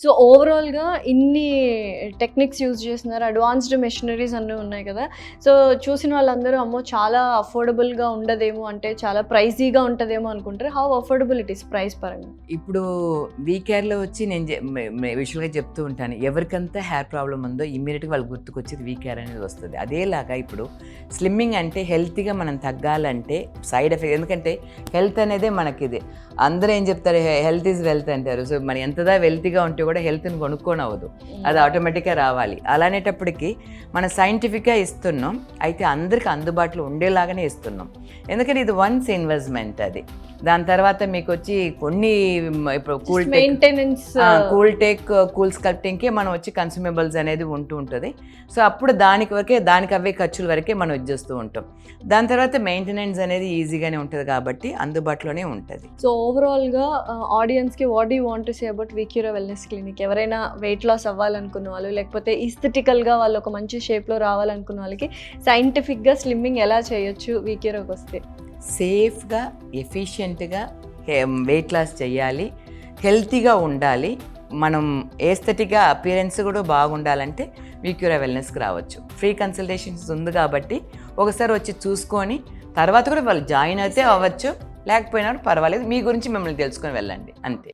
So ఓవరాల్గా ఇన్ని techniques use చేస్తున్నారు, అడ్వాన్స్డ్ మెషినరీస్ అన్నీ ఉన్నాయి కదా. సో చూసిన వాళ్ళందరూ అమ్మో చాలా అఫోర్డబుల్గా ఉండదేమో, అంటే చాలా ప్రైజీగా ఉంటుందేమో అనుకుంటారు. How affordable it is price పరంగా? ఇప్పుడు వీకేర్లో వచ్చి నేను విషువల్గా చెప్తూ ఉంటాను, ఎవరికంతా హెయిర్ ప్రాబ్లం ఉందో ఇమ్మీడియట్గా వాళ్ళు గుర్తుకొచ్చేది వీకేర్ అనేది వస్తుంది. అదేలాగా ఇప్పుడు స్లిమ్మింగ్ అంటే హెల్తీగా మనం తగ్గాలంటే సైడ్ ఎఫెక్ట్, ఎందుకంటే హెల్త్ అనేదే మనకిది. అందరూ ఏం చెప్తారు, హెల్త్ ఈజ్ వెల్త్ అంటారు. సో మనం ఎంతదా వెల్తీగా ఉంటే కూడా హెల్త్ని కొనుక్కొని అవ్వదు, అది ఆటోమేటిక్గా రావాలి. అలానేటప్పటికి మనం సైంటిఫిక్గా ఇస్తున్నాం, అయితే అందరికి అందుబాటులో ఉండేలాగానే ఇస్తున్నాం. ఎందుకంటే ఇది వన్స్ ఇన్వెస్ట్మెంట్ అది. దాని తర్వాత మీకు వచ్చి కొన్ని ఇప్పుడు కూల్ టేక్ కూల్ స్కల్ప్టింగ్కే మనం వచ్చి కన్స్యూమబుల్స్ అనేది ఉంటూ ఉంటుంది. సో అప్పుడు దానికి అవే ఖర్చుల వరకే మనం ఇచ్చేస్తూ ఉంటాం. దాని తర్వాత మెయింటెనెన్స్ అనేది ఈజీగానే ఉంటుంది కాబట్టి అందుబాటులోనే ఉంటుంది. సో ఓవరాల్గా ఆడియన్స్కి what do you want to say about వీక్యూరా వెల్నెస్ క్లినిక్? ఎవరైనా వెయిట్ లాస్ అవ్వాలనుకున్న వాళ్ళు, లేకపోతే ఈస్థెటికల్గా వాళ్ళు ఒక మంచి షేప్లో రావాలనుకున్న వాళ్ళకి సైంటిఫిక్గా స్లిమ్మింగ్ ఎలా చేయొచ్చు వీక్యూరాకి వస్తే? సేఫ్గా ఎఫిషియెంట్గా వెయిట్ లాస్ చేయాలి, హెల్తీగా ఉండాలి, మనం ఏస్థెటిక్గా అపియరెన్స్ కూడా బాగుండాలంటే వీక్యూరా వెల్నెస్కి రావచ్చు. ఫ్రీ కన్సల్టేషన్స్ ఉంది కాబట్టి ఒకసారి వచ్చి చూసుకొని తర్వాత కూడా వాళ్ళు జాయిన్ అయితే అవ్వచ్చు, లేకపోయినా పర్వాలేదు, మీ గురించి మిమ్మల్ని తెలుసుకొని వెళ్ళండి, అంతే.